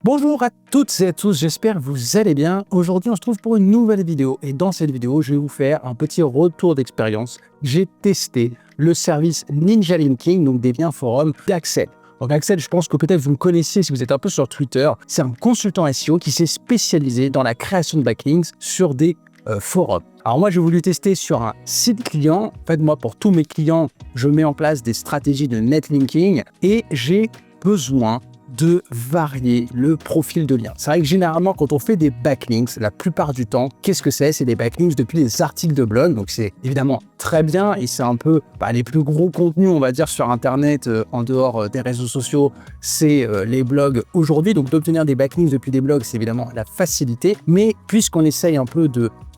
Bonjour à toutes et à tous, j'espère que vous allez bien. Aujourd'hui, on se trouve pour une nouvelle vidéo et dans cette vidéo, je vais vous faire un petit retour d'expérience. J'ai testé le service Ninja Linking, donc des liens forums d'Axel. Donc Axel, je pense que peut-être vous me connaissez si vous êtes un peu sur Twitter. C'est un consultant SEO qui s'est spécialisé dans la création de backlinks sur des forums. Alors moi, j'ai voulu tester sur un site client. En fait, moi, pour tous mes clients, je mets en place des stratégies de netlinking et j'ai besoin de varier le profil de lien. C'est vrai que généralement, quand on fait des backlinks, la plupart du temps, qu'est-ce que c'est? C'est des backlinks depuis des articles de blog. Donc, c'est évidemment très bien et c'est un peu les plus gros contenus, on va dire, sur Internet, en dehors des réseaux sociaux, c'est les blogs aujourd'hui. Donc, d'obtenir des backlinks depuis des blogs, c'est évidemment la facilité. Mais puisqu'on essaye un peu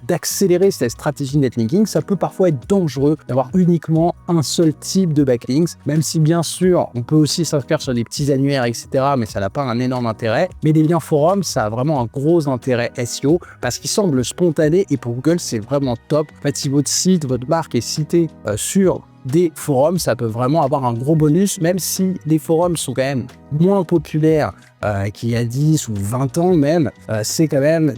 d'accélérer cette stratégie netlinking, ça peut parfois être dangereux d'avoir uniquement un seul type de backlinks, même si bien sûr, on peut aussi s'inscrire sur des petits annuaires, etc., mais ça n'a pas un énorme intérêt. Mais les liens forums, ça a vraiment un gros intérêt SEO parce qu'ils semblent spontanés et pour Google, c'est vraiment top. En fait, si votre site, votre marque est citée sur des forums, ça peut vraiment avoir un gros bonus, même si les forums sont quand même moins populaires qu'il y a 10 ou 20 ans même, c'est quand même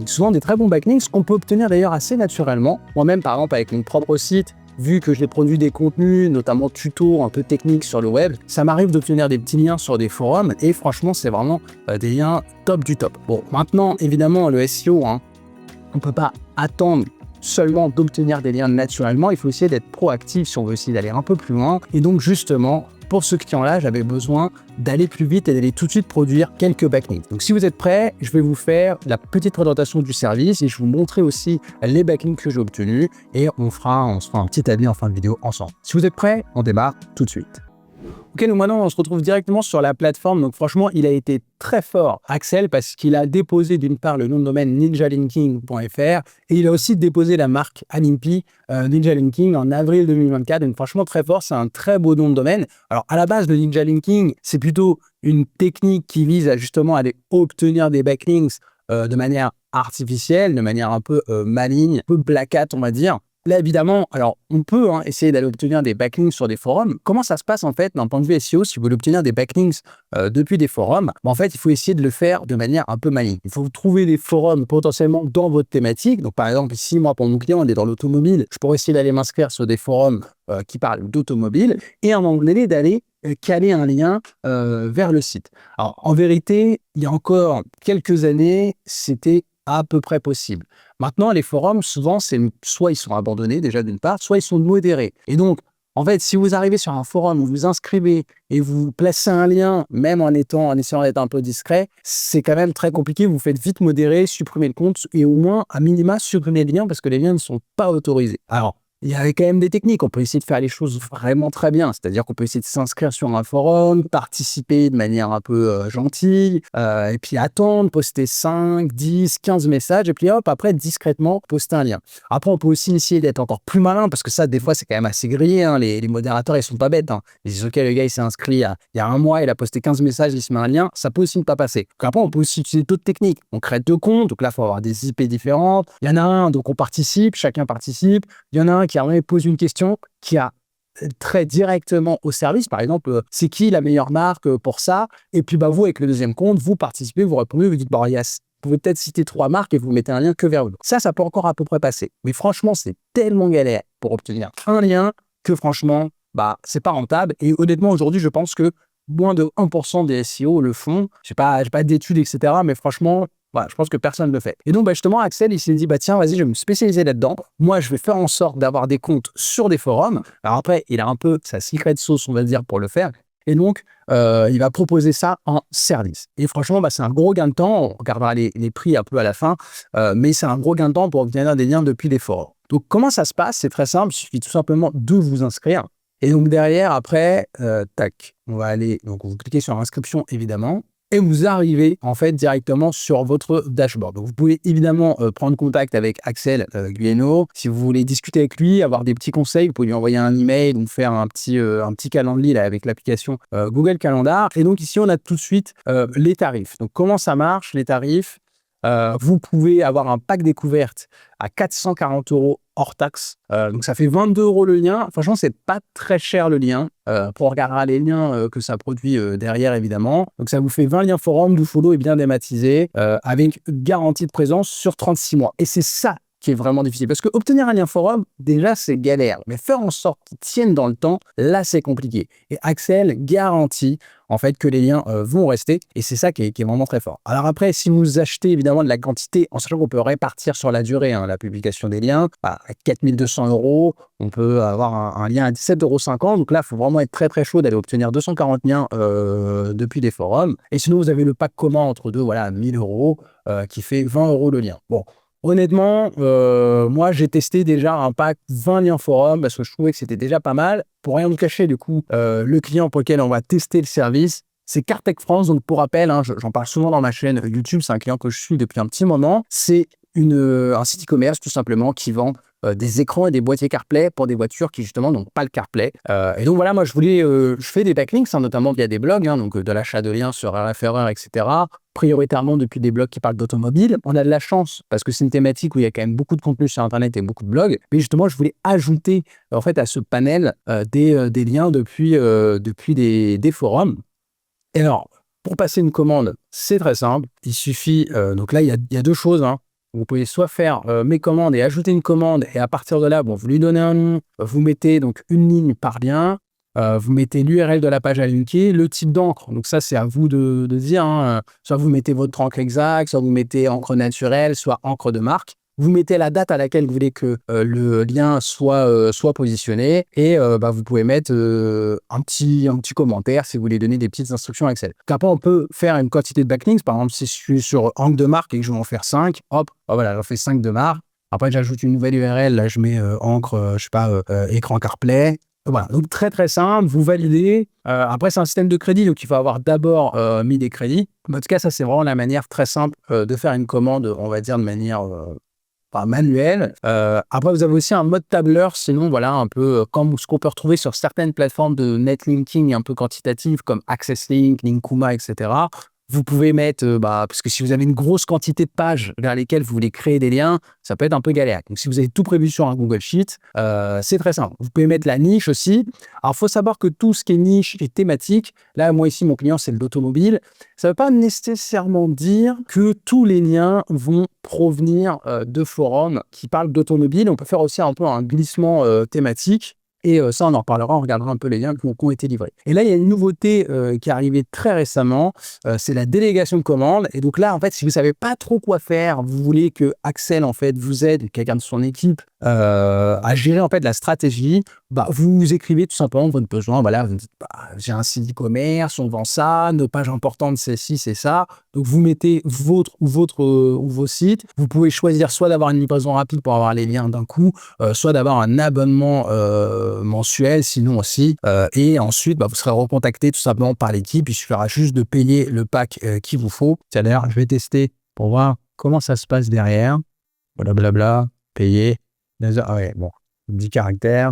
souvent des très bons backlinks qu'on peut obtenir d'ailleurs assez naturellement. Moi-même, par exemple, avec mon propre site, vu que j'ai produit des contenus, notamment tutos un peu techniques sur le web, ça m'arrive d'obtenir des petits liens sur des forums et franchement, c'est vraiment des liens top du top. Bon, maintenant, évidemment, le SEO, on ne peut pas attendre seulement d'obtenir des liens naturellement, il faut essayer d'être proactif si on veut essayer d'aller un peu plus loin. Et donc justement, pour ce client-là, j'avais besoin d'aller plus vite et d'aller tout de suite produire quelques backlinks. Donc si vous êtes prêts, je vais vous faire la petite présentation du service et je vais vous montrer aussi les backlinks que j'ai obtenus et on se fera un petit avis en fin de vidéo ensemble. Si vous êtes prêts, on démarre tout de suite. Ok, donc maintenant on se retrouve directement sur la plateforme. Donc franchement, il a été très fort, Axel, parce qu'il a déposé d'une part le nom de domaine ninjalinking.fr et il a aussi déposé la marque Alimpi Ninja Linking en avril 2024. Donc franchement très fort, c'est un très beau nom de domaine. Alors à la base, le Ninja Linking, c'est plutôt une technique qui vise à justement aller obtenir des backlinks de manière artificielle, de manière un peu maligne, un peu black hat, on va dire. Là, évidemment, alors on peut essayer d'aller obtenir des backlinks sur des forums. Comment ça se passe en fait d'un point de vue SEO si vous voulez obtenir des backlinks depuis des forums? En fait, il faut essayer de le faire de manière un peu maligne. Il faut trouver des forums potentiellement dans votre thématique. Donc par exemple, ici, moi, pour mon client, on est dans l'automobile. Je pourrais essayer d'aller m'inscrire sur des forums qui parlent d'automobile et à un moment donné d'aller caler un lien vers le site. Alors en vérité, il y a encore quelques années, c'était à peu près possible. Maintenant, les forums, souvent, soit ils sont abandonnés déjà d'une part, soit ils sont modérés. Et donc, en fait, si vous arrivez sur un forum, vous vous inscrivez et vous placez un lien, même en essayant d'être un peu discret, c'est quand même très compliqué. Vous faites vite modérer, supprimer le compte et au moins, à minima, supprimer les liens parce que les liens ne sont pas autorisés. Alors, il y a quand même des techniques. On peut essayer de faire les choses vraiment très bien. C'est-à-dire qu'on peut essayer de s'inscrire sur un forum, participer de manière un peu gentille, et puis attendre, poster 5, 10, 15 messages, et puis hop, après, discrètement, poster un lien. Après, on peut aussi essayer d'être encore plus malin, parce que ça, des fois, c'est quand même assez grillé. Les modérateurs, ils sont pas bêtes. Ils disent, OK, le gars, il s'est inscrit il y a un mois, il a posté 15 messages, il se met un lien. Ça peut aussi ne pas passer. Donc après, on peut aussi utiliser d'autres techniques. On crée 2 comptes. Donc là, il faut avoir des IP différentes. Il y en a un, donc on participe, chacun participe. Il y en a un qui pose une question qui a très directement au service. Par exemple, c'est qui la meilleure marque pour ça? Et puis, vous, avec le deuxième compte, vous participez, vous répondez, vous dites, vous pouvez peut-être citer 3 marques et vous mettez un lien que vers eux. Ça peut encore à peu près passer. Mais franchement, c'est tellement galère pour obtenir un lien que franchement, c'est pas rentable. Et honnêtement, aujourd'hui, je pense que moins de 1% des SEO le font. Je n'ai pas d'études, etc. Mais franchement, je pense que personne ne le fait. Et donc, justement, Axel, il s'est dit, tiens, vas-y, je vais me spécialiser là-dedans. Moi, je vais faire en sorte d'avoir des comptes sur des forums. Alors après, il a un peu sa secret sauce, on va dire, pour le faire. Et donc, il va proposer ça en service. Et franchement, c'est un gros gain de temps. On regardera les prix un peu à la fin. Mais c'est un gros gain de temps pour obtenir des liens depuis les forums. Donc, comment ça se passe? C'est très simple. Il suffit tout simplement de vous inscrire. Et donc, derrière, après, on va aller, donc vous cliquez sur inscription, évidemment. Et vous arrivez en fait directement sur votre dashboard. Donc, vous pouvez évidemment prendre contact avec Axel Gueno. Si vous voulez discuter avec lui, avoir des petits conseils, vous pouvez lui envoyer un email ou faire un petit calendrier là, avec l'application Google Calendar. Et donc ici, on a tout de suite les tarifs. Donc, comment ça marche, les tarifs? Vous pouvez avoir un pack découverte à 440 € hors taxe. Donc ça fait 22 € le lien. Franchement, c'est pas très cher le lien. Pour regarder les liens que ça produit derrière, évidemment. Donc ça vous fait 20 liens forum, du follow et bien dématisé, avec garantie de présence sur 36 mois. Et c'est ça qui est vraiment difficile. Parce que obtenir un lien forum, déjà, c'est galère. Mais faire en sorte qu'il tienne dans le temps, là, c'est compliqué. Et Axel garantit, en fait, que les liens vont rester. Et c'est ça qui est vraiment très fort. Alors après, si vous achetez, évidemment, de la quantité, en sachant qu'on peut répartir sur la durée, la publication des liens, à 4200 €, on peut avoir un lien à 17,50 €. Donc là, il faut vraiment être très, très chaud d'aller obtenir 240 liens depuis des forums. Et sinon, vous avez le pack commun entre deux, voilà, 1000 € qui fait 20 € le lien. Bon. Honnêtement, moi, j'ai testé déjà un pack 20 liens forum parce que je trouvais que c'était déjà pas mal. Pour rien vous cacher, du coup, le client pour lequel on va tester le service, c'est Cartech France. Donc, pour rappel, j'en parle souvent dans ma chaîne YouTube. C'est un client que je suis depuis un petit moment. C'est un site e-commerce, tout simplement, qui vend des écrans et des boîtiers CarPlay pour des voitures qui, justement, n'ont pas le CarPlay. Et donc, voilà, moi, je fais des backlinks, notamment via des blogs, donc de l'achat de liens sur RFRR, etc., prioritairement depuis des blogs qui parlent d'automobile. On a de la chance parce que c'est une thématique où il y a quand même beaucoup de contenu sur Internet et beaucoup de blogs. Mais justement, je voulais ajouter en fait à ce panel des liens depuis des forums. Et alors, pour passer une commande, c'est très simple. Il suffit, donc là, il y a deux choses. Vous pouvez soit faire mes commandes et ajouter une commande. Et à partir de là, bon, vous lui donnez un nom. Vous mettez donc une ligne par lien. Vous mettez l'URL de la page à linker, le type d'encre. Donc ça, c'est à vous de dire. Soit vous mettez votre encre exacte, soit vous mettez encre naturelle, soit encre de marque. Vous mettez la date à laquelle vous voulez que le lien soit positionné et vous pouvez mettre un petit commentaire si vous voulez donner des petites instructions à Excel. Donc après, on peut faire une quantité de backlinks. Par exemple, si je suis sur encre de marque et que je veux en faire 5, hop, voilà, j'en fais 5 de marque. Après, j'ajoute une nouvelle URL. Là, je mets encre, je sais pas, écran CarPlay. Voilà, donc très très simple, vous validez. Après, c'est un système de crédit, donc il faut avoir d'abord mis des crédits. En tout cas, ça, c'est vraiment la manière très simple de faire une commande, on va dire, de manière manuelle. Après, vous avez aussi un mode tableur, sinon, voilà, un peu comme ce qu'on peut retrouver sur certaines plateformes de netlinking un peu quantitatives comme AccessLink, Linkuma, etc. Vous pouvez mettre, parce que si vous avez une grosse quantité de pages vers lesquelles vous voulez créer des liens, ça peut être un peu galère. Donc, si vous avez tout prévu sur un Google Sheet, c'est très simple. Vous pouvez mettre la niche aussi. Alors, il faut savoir que tout ce qui est niche et thématique, là, moi ici, mon client, c'est l'automobile. Ça ne veut pas nécessairement dire que tous les liens vont provenir de forums qui parlent d'automobile. On peut faire aussi un peu un glissement thématique. Et ça, on en reparlera, on regardera un peu les liens qui ont été livrés. Et là, il y a une nouveauté qui est arrivée très récemment, c'est la délégation de commande. Et donc là, en fait, si vous ne savez pas trop quoi faire, vous voulez que Axel, en fait, vous aide, quelqu'un de son équipe, à gérer, en fait, la stratégie, vous écrivez tout simplement votre besoin. Voilà, vous dites, j'ai un site e-commerce, on vend ça, nos pages importantes, c'est ci, c'est ça. Donc, vous mettez vos sites. Vous pouvez choisir soit d'avoir une livraison rapide pour avoir les liens d'un coup, soit d'avoir un abonnement mensuel, sinon aussi. Et ensuite, vous serez recontacté tout simplement par l'équipe. Il suffira juste de payer le pack qu'il vous faut. C'est-à-dire, je vais tester pour voir comment ça se passe derrière. Blablabla, payer. Ah ouais, bon, 10 caractères.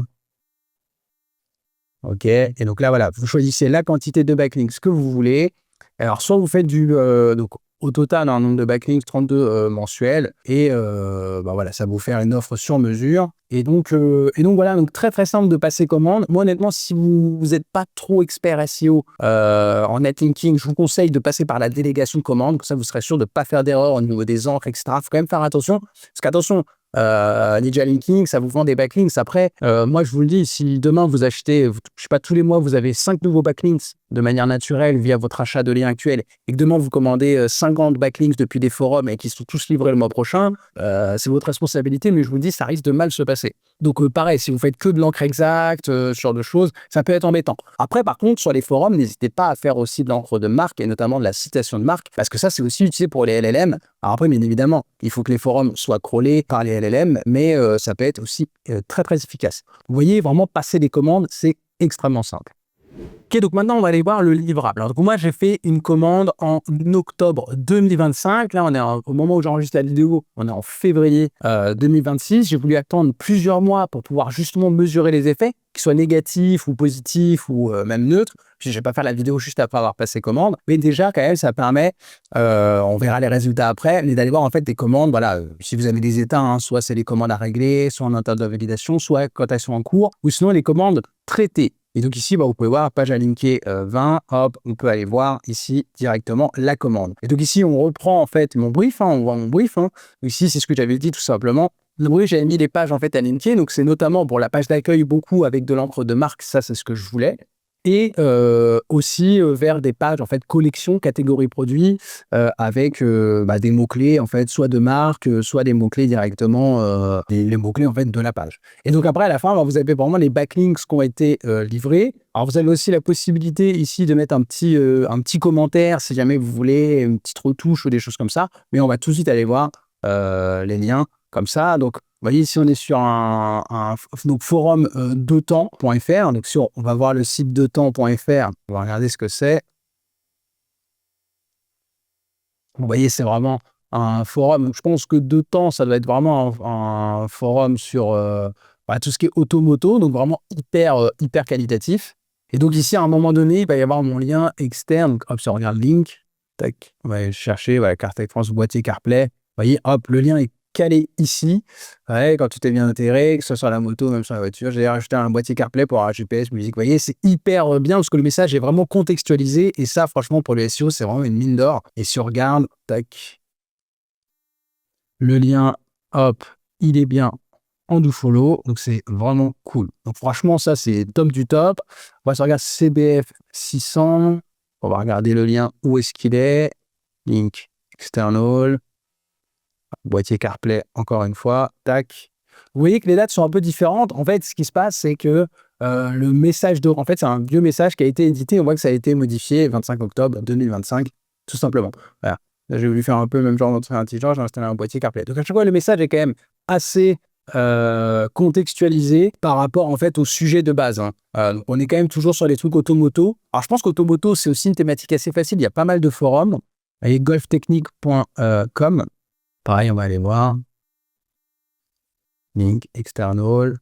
OK. Et donc là, voilà, vous choisissez la quantité de backlinks que vous voulez. Alors, soit vous faites donc au total, un nombre de backlinks 32 mensuels. Et voilà, ça va vous faire une offre sur mesure. Et donc voilà, donc très très simple de passer commande. Moi, honnêtement, si vous n'êtes pas trop expert SEO en netlinking, je vous conseille de passer par la délégation de commande. Comme ça, vous serez sûr de ne pas faire d'erreur au niveau des encres, etc. Il faut quand même faire attention. Parce qu'attention, Ninja Linking, ça vous vend des backlinks. Après, moi, je vous le dis, si demain vous achetez, je sais pas, tous les mois, vous avez 5 nouveaux backlinks de manière naturelle via votre achat de liens actuel et que demain vous commandez 50 backlinks depuis des forums et qui sont tous livrés le mois prochain, c'est votre responsabilité, mais je vous le dis, ça risque de mal se passer. Donc pareil, si vous faites que de l'encre exacte, ce genre de choses, ça peut être embêtant. Après, par contre, sur les forums, n'hésitez pas à faire aussi de l'encre de marque et notamment de la citation de marque, parce que ça, c'est aussi utilisé pour les LLM. Alors après, bien évidemment, il faut que les forums soient crawlés par les LLM, mais ça peut être aussi très, très efficace. Vous voyez, vraiment, passer des commandes, c'est extrêmement simple. Ok, donc maintenant, on va aller voir le livrable. Alors, donc moi, j'ai fait une commande en octobre 2025. Là, on est au moment où j'enregistre la vidéo, on est en février 2026. J'ai voulu attendre plusieurs mois pour pouvoir justement mesurer les effets, qu'ils soient négatifs ou positifs ou même neutres. Puis, je vais pas faire la vidéo juste après avoir passé commande. Mais déjà, quand même, ça permet, on verra les résultats après, mais d'aller voir en fait des commandes. Voilà, si vous avez des états, hein, soit c'est les commandes à régler, soit en interne de validation, soit quand elles sont en cours, ou sinon les commandes traitées. Et donc ici, vous pouvez voir, page à linker 20, hop, on peut aller voir ici directement la commande. Et donc ici, on reprend en fait mon brief, on voit mon brief. Ici, c'est ce que j'avais dit tout simplement. Le brief, j'avais mis les pages en fait à linker, donc c'est notamment pour la page d'accueil beaucoup avec de l'encre de marque, ça c'est ce que je voulais. Et aussi vers des pages en fait collection, catégorie produits, avec des mots-clés en fait, soit de marque, soit des mots-clés directement, les mots-clés en fait de la page. Et donc après, à la fin, vous avez vraiment les backlinks qui ont été livrés. Alors vous avez aussi la possibilité ici de mettre un petit commentaire si jamais vous voulez, une petite retouche ou des choses comme ça. Mais on va tout de suite aller voir les liens comme ça. Donc, vous voyez, ici, on est sur donc forum deutemps.fr. Donc, on va voir le site deutemps.fr. On va regarder ce que c'est. Vous voyez, c'est vraiment un forum. Je pense que Deutemps, ça doit être vraiment un forum sur tout ce qui est automoto, donc vraiment hyper qualitatif. Et donc ici, à un moment donné, il va y avoir mon lien externe. Donc, hop, si on regarde link, tac, on va aller chercher, CarTech France, boîtier CarPlay. Vous voyez, hop, le lien est calé ici. Ouais, quand tu es bien intégré, que ce soit sur la moto, même sur la voiture. J'ai rajouté un boîtier CarPlay pour avoir GPS, musique. Vous voyez, c'est hyper bien parce que le message est vraiment contextualisé. Et ça, franchement, pour le SEO, c'est vraiment une mine d'or. Et si on regarde, tac, le lien, hop, il est bien en do follow. Donc, c'est vraiment cool. Donc, franchement, ça, c'est top du top. On va se regarder CBF 600. On va regarder le lien, où est-ce qu'il est. Link external. Boîtier CarPlay, encore une fois, tac. Vous voyez que les dates sont un peu différentes. En fait, ce qui se passe, c'est que le message en fait, c'est un vieux message qui a été édité. On voit que ça a été modifié 25 octobre 2025, tout simplement. Voilà. Là, j'ai voulu faire un peu le même genre d'entrée intelligent. J'ai installé un boîtier CarPlay. Donc, à chaque fois, le message est quand même assez contextualisé par rapport, en fait, au sujet de base. Donc, on est quand même toujours sur les trucs automoto. Alors, je pense qu'automoto, c'est aussi une thématique assez facile. Il y a pas mal de forums. Vous voyez, golftechnique.com. Pareil, on va aller voir. Link, external.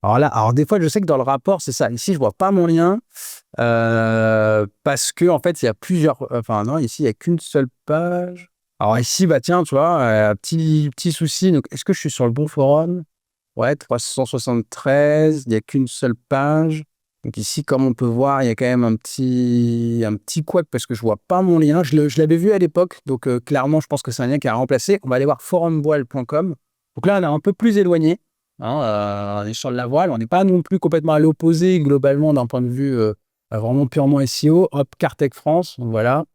Alors des fois, je sais que dans le rapport, c'est ça. Ici, je vois pas mon lien parce que en fait, il y a plusieurs. Enfin, non, ici, il n'y a qu'une seule page. Alors ici, tiens, tu vois, petit souci. Donc, est-ce que je suis sur le bon forum? Ouais, 373. Il n'y a qu'une seule page. Donc ici, comme on peut voir, il y a quand même un petit couac parce que je vois pas mon lien. Je l'avais vu à l'époque, donc clairement, je pense que c'est un lien qui a remplacé. On va aller voir forumvoile.com. Donc là, on est un peu plus éloigné. On est sur de la voile. On n'est pas non plus complètement à l'opposé globalement d'un point de vue vraiment purement SEO. Hop, CarTech France. Donc voilà.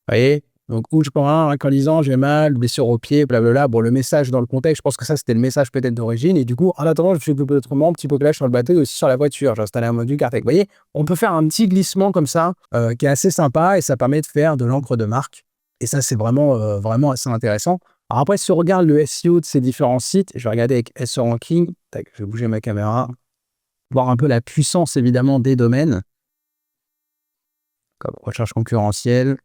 Vous voyez. Donc, où je prends un lisant, j'ai mal, blessure au pied, blablabla. Bon, le message dans le contexte, je pense que ça, c'était le message peut-être d'origine. Et du coup, en attendant, je fais peut-être un petit peu clash sur le bateau et aussi sur la voiture. J'ai installé un module CarTech. Vous voyez, on peut faire un petit glissement comme ça, qui est assez sympa et ça permet de faire de l'encre de marque. Et ça, c'est vraiment assez intéressant. Alors après, si on regarde le SEO de ces différents sites, je vais regarder avec SEO Ranking. Tac, je vais bouger ma caméra. Voir un peu la puissance, évidemment, des domaines. Comme recherche concurrentielle.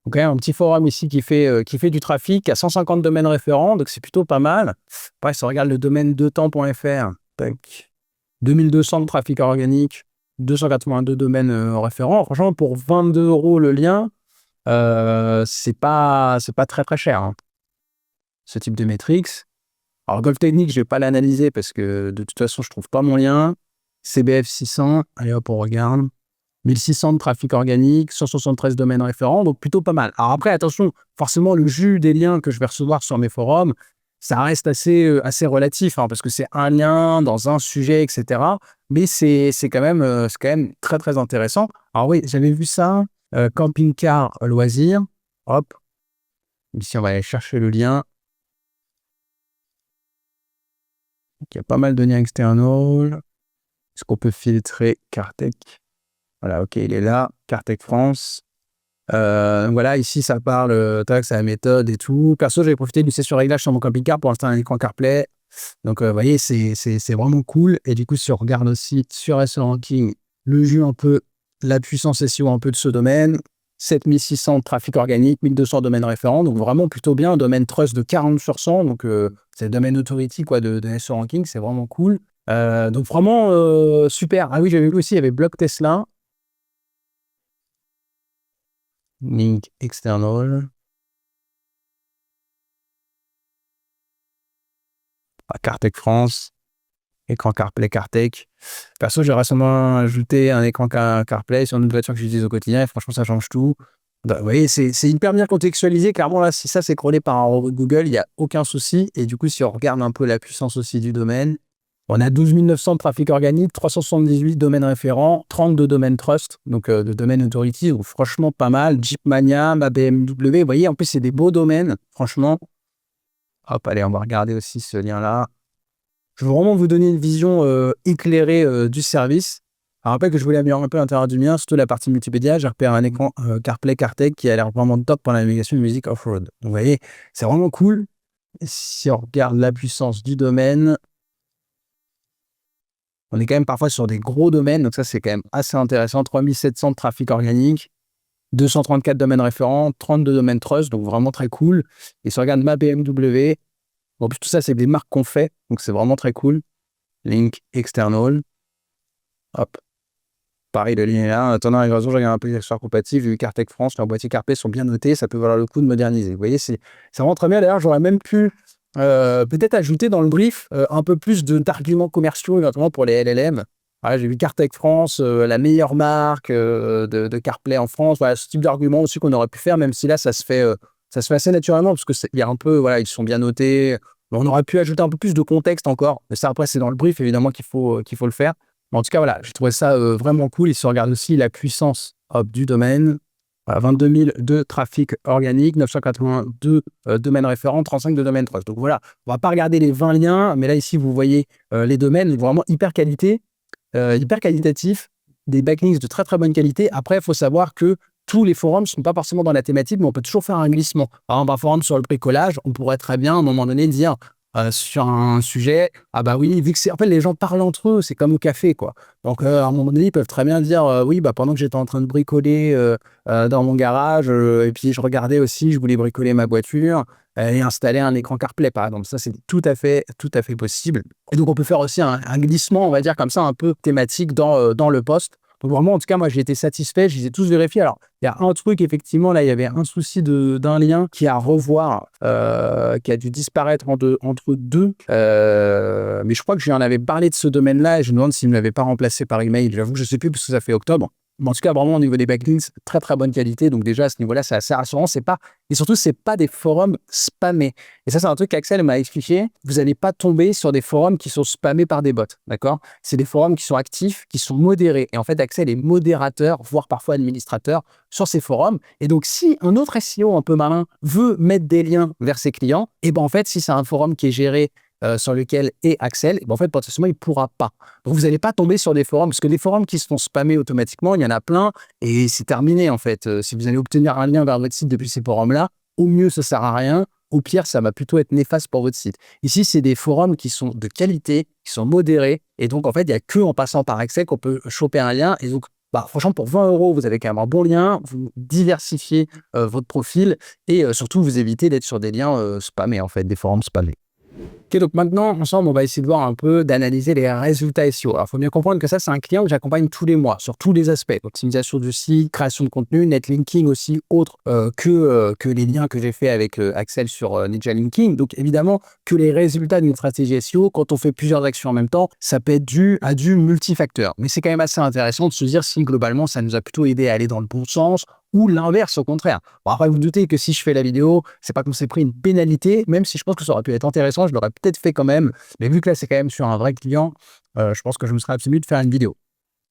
Donc, un petit forum ici qui fait du trafic, à 150 domaines référents, donc c'est plutôt pas mal. Après, si on regarde le domaine deutemps.fr, 2200 de trafic organique, 282 domaines référents. Franchement, pour 22 € le lien, c'est pas très très cher, ce type de métriques. Alors, Golf Technique, je vais pas l'analyser parce que de toute façon, je trouve pas mon lien. CBF 600, allez hop, on regarde. 1600 de trafic organique, 173 domaines référents, donc plutôt pas mal. Alors après, attention, forcément, le jus des liens que je vais recevoir sur mes forums, ça reste assez relatif, parce que c'est un lien dans un sujet, etc. Mais c'est quand même très, très intéressant. Alors oui, j'avais vu ça, camping-car loisirs. Hop, ici, on va aller chercher le lien. Il y a pas mal de liens external. Est-ce qu'on peut filtrer CarTech? Voilà, ok, il est là, CarTech France. Voilà, ici, ça parle, c'est la méthode et tout. Perso, j'avais profité du session réglage sur mon camping-car pour installer un écran CarPlay. Donc, vous voyez, c'est vraiment cool. Et du coup, si on regarde aussi sur SEO Ranking, le jus un peu, la puissance SEO un peu de ce domaine, 7600 de trafic organique, 1200 domaines référents. Donc, vraiment plutôt bien. Domaine trust de 40 sur 100. Donc, c'est le domaine authority quoi, de SEO Ranking. C'est vraiment cool. Donc, vraiment super. Ah oui, j'avais vu aussi, il y avait Blog Tesla. Link external. Cartech France. Écran CarPlay, Cartech. Perso, j'ai récemment ajouté un écran CarPlay sur une voiture que j'utilise au quotidien et franchement, ça change tout. Donc, vous voyez, c'est hyper bien contextualisé. Clairement, là, si ça c'est crawlé par un robot de Google, il n'y a aucun souci. Et du coup, si on regarde un peu la puissance aussi du domaine, on a 12 900 de trafic organique, 378 domaines référents, 32 domaines trust, donc de domaines authority. Donc franchement, pas mal. Jeepmania, ma BMW. Vous voyez, en plus, c'est des beaux domaines. Franchement. Hop, allez, on va regarder aussi ce lien-là. Je veux vraiment vous donner une vision éclairée du service. Alors, rappelle que je voulais améliorer un peu l'intérieur du mien, surtout la partie multimédia. J'ai repéré un écran CarPlay, Cartech qui a l'air vraiment top pour la navigation de musique off-road. Donc, vous voyez, c'est vraiment cool. Si on regarde la puissance du domaine, on est quand même parfois sur des gros domaines. Donc, ça, c'est quand même assez intéressant. 3700 de trafic organique, 234 domaines référents, 32 domaines trust. Donc, vraiment très cool. Et si on regarde ma BMW, en plus, tout ça, c'est des marques qu'on fait. Donc, c'est vraiment très cool. Link external. Hop. Pareil, le lien est là. En attendant la livraison, je regarde un peu les accessoires compatibles. J'ai vu Cartech France, leurs boîtiers CarPlay sont bien notés. Ça peut valoir le coup de moderniser. Vous voyez, c'est vraiment très bien. D'ailleurs, j'aurais même pu peut-être ajouter dans le brief un peu plus d'arguments commerciaux, éventuellement pour les LLM. Voilà, j'ai vu Cartech France, la meilleure marque de CarPlay en France. Voilà, ce type d'argument aussi qu'on aurait pu faire, même si là, ça se fait assez naturellement, parce que il y a un peu, voilà, ils sont bien notés. On aurait pu ajouter un peu plus de contexte encore. Mais ça, après, c'est dans le brief, évidemment, qu'il faut le faire. Mais en tout cas, voilà, j'ai trouvé ça vraiment cool. Il se regarde aussi la puissance du domaine. 22 000 de trafic organique, 982 domaines référents, 35 de domaines trust. Donc voilà, on va pas regarder les 20 liens, mais là, ici, vous voyez les domaines vraiment hyper qualitatifs, des backlinks de très, très bonne qualité. Après, il faut savoir que tous les forums ne sont pas forcément dans la thématique, mais on peut toujours faire un glissement. Par exemple, un forum sur le bricolage, on pourrait très bien, à un moment donné, dire sur un sujet, ah bah oui, vu que en fait, les gens parlent entre eux, c'est comme au café, quoi. Donc, à un moment donné, ils peuvent très bien dire, oui, bah pendant que j'étais en train de bricoler dans mon garage, et puis je regardais aussi, je voulais bricoler ma voiture, et installer un écran CarPlay, par exemple. Ça, c'est tout à fait possible. Et donc, on peut faire aussi un glissement, on va dire, comme ça, un peu thématique dans le post. Donc vraiment, en tout cas, moi, j'ai été satisfait. Je les ai tous vérifiés. Alors, il y a un truc, effectivement, là, il y avait un souci d'un lien qui a à revoir, qui a dû disparaître entre deux. Mais je crois que j'en avais parlé de ce domaine-là et je me demande s'il ne l'avait pas remplacé par email. J'avoue que je ne sais plus parce que ça fait octobre. Mais en tout cas, vraiment, au niveau des backlinks, très, très bonne qualité. Donc déjà, à ce niveau-là, c'est assez rassurant. Et surtout, c'est pas des forums spammés. Et ça, c'est un truc qu'Axel m'a expliqué. Vous n'allez pas tomber sur des forums qui sont spammés par des bots, d'accord? C'est des forums qui sont actifs, qui sont modérés. Et en fait, Axel est modérateur, voire parfois administrateur sur ces forums. Et donc, si un autre SEO un peu malin veut mettre des liens vers ses clients, et ben en fait, si c'est un forum qui est géré sur lequel est Axel, en fait, potentiellement, il ne pourra pas. Donc, vous n'allez pas tomber sur des forums, parce que les forums qui se font spammer automatiquement, il y en a plein, et c'est terminé, en fait. Si vous allez obtenir un lien vers votre site depuis ces forums-là, au mieux, ça ne sert à rien. Au pire, ça va plutôt être néfaste pour votre site. Ici, c'est des forums qui sont de qualité, qui sont modérés, et donc, en fait, il n'y a que en passant par Axel qu'on peut choper un lien, et donc, bah, franchement, pour 20 €, vous avez quand même un bon lien, vous diversifiez votre profil, et surtout, vous évitez d'être sur des liens spammés, en fait, des forums spammés. Ok, donc maintenant, ensemble, on va essayer de voir un peu, d'analyser les résultats SEO. Alors, il faut bien comprendre que ça, c'est un client que j'accompagne tous les mois, sur tous les aspects. Optimisation du site, création de contenu, netlinking aussi, autre que les liens que j'ai fait avec Axel sur Ninja Linking. Donc, évidemment, que les résultats d'une stratégie SEO, quand on fait plusieurs actions en même temps, ça peut être dû à du multifacteur. Mais c'est quand même assez intéressant de se dire si, globalement, ça nous a plutôt aidé à aller dans le bon sens, ou l'inverse au contraire. Bon, après, vous doutez que si je fais la vidéo, c'est pas qu'on s'est pris une pénalité, même si je pense que ça aurait pu être intéressant, je l'aurais peut-être fait quand même. Mais vu que là, c'est quand même sur un vrai client, je pense que je me serais abstenu de faire une vidéo.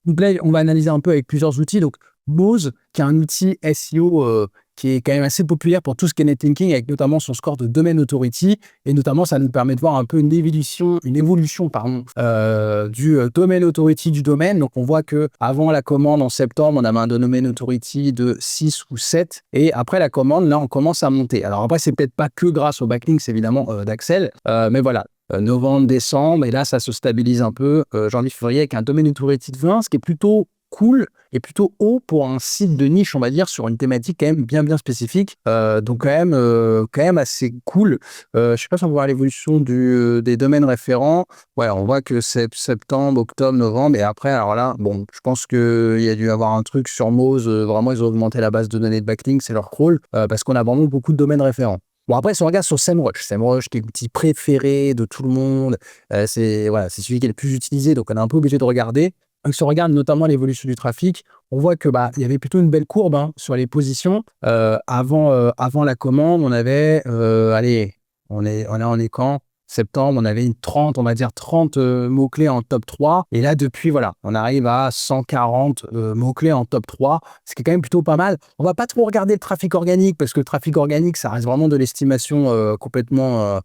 Donc là, on va analyser un peu avec plusieurs outils. Donc, Moz, qui est un outil SEO qui est quand même assez populaire pour tout ce qui est netlinking, avec notamment son score de domaine authority. Et notamment, ça nous permet de voir un peu une évolution du domaine authority du domaine. Donc, on voit que avant la commande en septembre, on avait un domaine authority de 6 ou 7. Et après la commande, là, on commence à monter. Alors après, c'est peut-être pas que grâce aux backlinks, évidemment, d'Axel. Mais voilà. novembre, décembre, et là, ça se stabilise un peu janvier, février avec un domaine authority de 20, ce qui est plutôt cool et plutôt haut pour un site de niche, on va dire, sur une thématique quand même bien spécifique. Donc quand même assez cool. Je sais pas si on va voir l'évolution des domaines référents. Ouais, on voit que c'est septembre, octobre, novembre, et après, alors là, bon, je pense qu'il y a dû avoir un truc sur Moz. Vraiment, ils ont augmenté la base de données de backlink, c'est leur crawl, parce qu'on a vraiment beaucoup de domaines référents. Bon, après, si on regarde sur SEMrush qui est l'outil préféré de tout le monde, c'est celui qui est le plus utilisé, donc on est un peu obligé de regarder. Donc, si on regarde notamment l'évolution du trafic, on voit que il y avait plutôt une belle courbe sur les positions. Avant la commande, on avait, allez, on est quand? Septembre, on avait on va dire 30 mots-clés en top 3. Et là, depuis, voilà, on arrive à 140 mots-clés en top 3, ce qui est quand même plutôt pas mal. On va pas trop regarder le trafic organique, parce que le trafic organique, ça reste vraiment de l'estimation complètement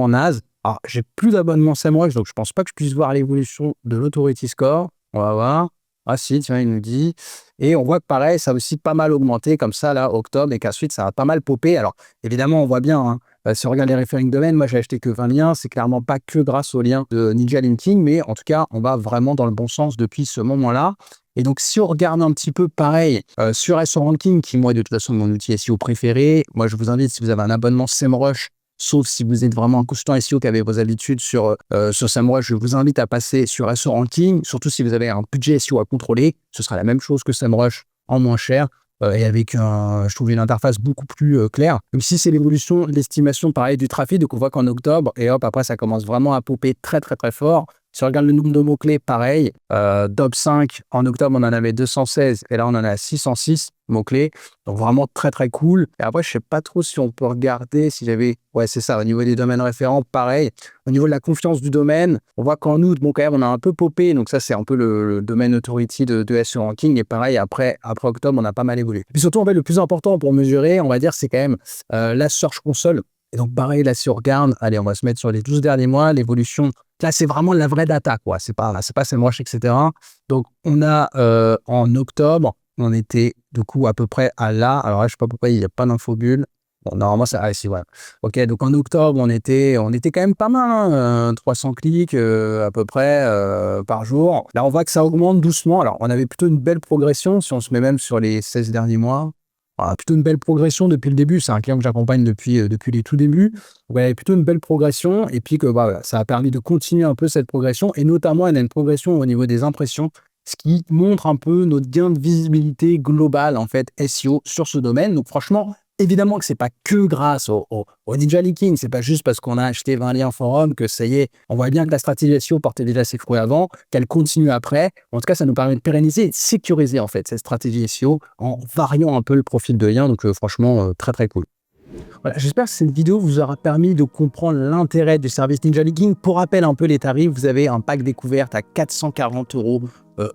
naze. Alors, j'ai plus d'abonnement SEMrush, donc je pense pas que je puisse voir l'évolution de l'Authority Score. On va voir. Ah si, tiens, il nous dit. Et on voit que pareil, ça a aussi pas mal augmenté comme ça, là, octobre, et qu'ensuite, ça a pas mal popé. Alors, évidemment, on voit bien, si on regarde les referring domaines, moi, j'ai acheté que 20 liens. C'est clairement pas que grâce aux liens de Ninja Linking, mais en tout cas, on va vraiment dans le bon sens depuis ce moment-là. Et donc, si on regarde un petit peu pareil sur SEO Ranking, qui, moi, de toute façon, est mon outil SEO préféré, moi, je vous invite, si vous avez un abonnement SEMrush, sauf si vous êtes vraiment un consultant SEO qui avait vos habitudes sur SEMrush, je vous invite à passer sur SEO Ranking, surtout si vous avez un budget SEO à contrôler. Ce sera la même chose que SEMrush en moins cher et avec, je trouve, une interface beaucoup plus claire. Même si c'est l'évolution de l'estimation, pareil, du trafic, donc on voit qu'en octobre, et hop, après, ça commence vraiment à popper très fort. Si on regarde le nombre de mots-clés, pareil, top 5, en octobre, on en avait 216, et là, on en a 606 mots-clés. Donc, vraiment très cool. Et après, je sais pas trop si on peut regarder, si j'avais... Ouais, c'est ça, au niveau des domaines référents, pareil. Au niveau de la confiance du domaine, on voit qu'en août, bon, quand même, on a un peu popé. Donc, ça, c'est un peu le domaine authority de SEO Ranking. Et pareil, après octobre, on a pas mal évolué. Et puis surtout, en fait, le plus important pour mesurer, on va dire, c'est quand même la Search Console. Et donc, pareil, là, si on regarde, allez, on va se mettre sur les 12 derniers mois, l'évolution. Là, c'est vraiment la vraie data, quoi. C'est pas SEMrush, etc. Donc, on a en octobre, on était du coup à peu près à là. Alors là, je sais pas pourquoi il n'y a pas d'infobulle. Bon, normalement, ça. Ah, si, voilà. Ok, donc en octobre, on était quand même pas mal, 300 clics à peu près par jour. Là, on voit que ça augmente doucement. Alors, on avait plutôt une belle progression si on se met même sur les 16 derniers mois. Plutôt une belle progression depuis le début. C'est un client que j'accompagne depuis les tout débuts. Ouais, plutôt une belle progression. Et puis que ça a permis de continuer un peu cette progression. Et notamment, elle a une progression au niveau des impressions, ce qui montre un peu notre gain de visibilité globale, en fait, SEO sur ce domaine. Donc franchement, évidemment que c'est pas que grâce au Ninja Linking, c'est pas juste parce qu'on a acheté 20 liens forum que ça y est, on voit bien que la stratégie SEO portait déjà ses fruits avant, qu'elle continue après. En tout cas, ça nous permet de pérenniser et de sécuriser en fait cette stratégie SEO en variant un peu le profil de lien. Donc franchement, très cool. Voilà, j'espère que cette vidéo vous aura permis de comprendre l'intérêt du service Ninja Linking. Pour rappel un peu les tarifs, vous avez un pack découverte à 440 €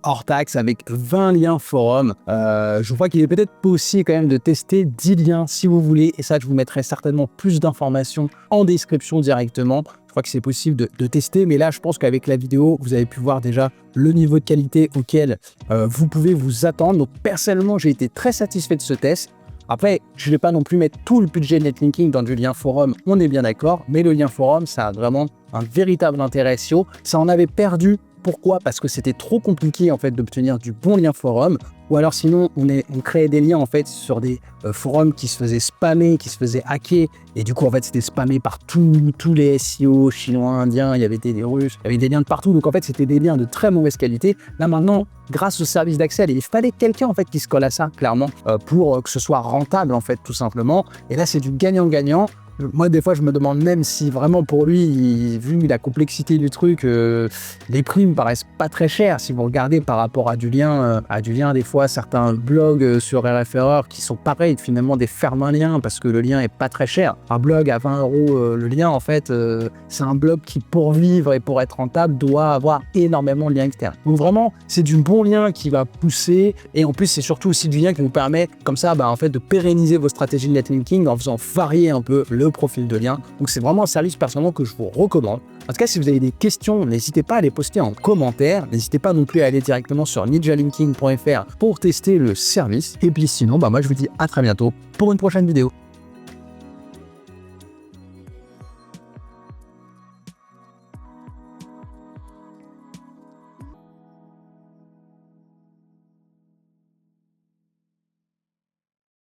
hors taxe avec 20 liens forum. Je vois qu'il est peut-être possible quand même de tester 10 liens si vous voulez. Et ça, je vous mettrai certainement plus d'informations en description directement. Je crois que c'est possible de tester. Mais là, je pense qu'avec la vidéo, vous avez pu voir déjà le niveau de qualité auquel vous pouvez vous attendre. Donc personnellement, j'ai été très satisfait de ce test. Après, je ne vais pas non plus mettre tout le budget de netlinking dans du lien forum, on est bien d'accord, mais le lien forum, ça a vraiment un véritable intérêt SEO. Ça en avait perdu. Pourquoi? Parce que c'était trop compliqué en fait d'obtenir du bon lien forum, ou alors sinon on créait des liens en fait sur des forums qui se faisaient spammer, qui se faisaient hacker, et du coup en fait c'était spammé par tous les SEO chinois, indiens, il y avait des russes, il y avait des liens de partout, donc en fait c'était des liens de très mauvaise qualité. Là maintenant, grâce au service d'accès, il fallait quelqu'un en fait qui se colle à ça clairement pour que ce soit rentable en fait tout simplement, et là c'est du gagnant-gagnant. Moi, des fois, je me demande même si vraiment pour lui, vu la complexité du truc, les prix me paraissent pas très chers. Si vous regardez par rapport à du lien, des fois, certains blogs sur RFerreur qui sont pareils, finalement des fermes liens parce que le lien est pas très cher. Un blog à 20 € le lien, en fait, c'est un blog qui, pour vivre et pour être rentable, doit avoir énormément de liens externes. Donc vraiment, c'est du bon lien qui va pousser, et en plus, c'est surtout aussi du lien qui vous permet, comme ça, en fait, de pérenniser vos stratégies de netlinking en faisant varier un peu le profil de lien. Donc c'est vraiment un service personnellement que je vous recommande. En tout cas, si vous avez des questions, n'hésitez pas à les poster en commentaire. N'hésitez pas non plus à aller directement sur ninjalinking.fr pour tester le service. Et puis sinon, moi je vous dis à très bientôt pour une prochaine vidéo.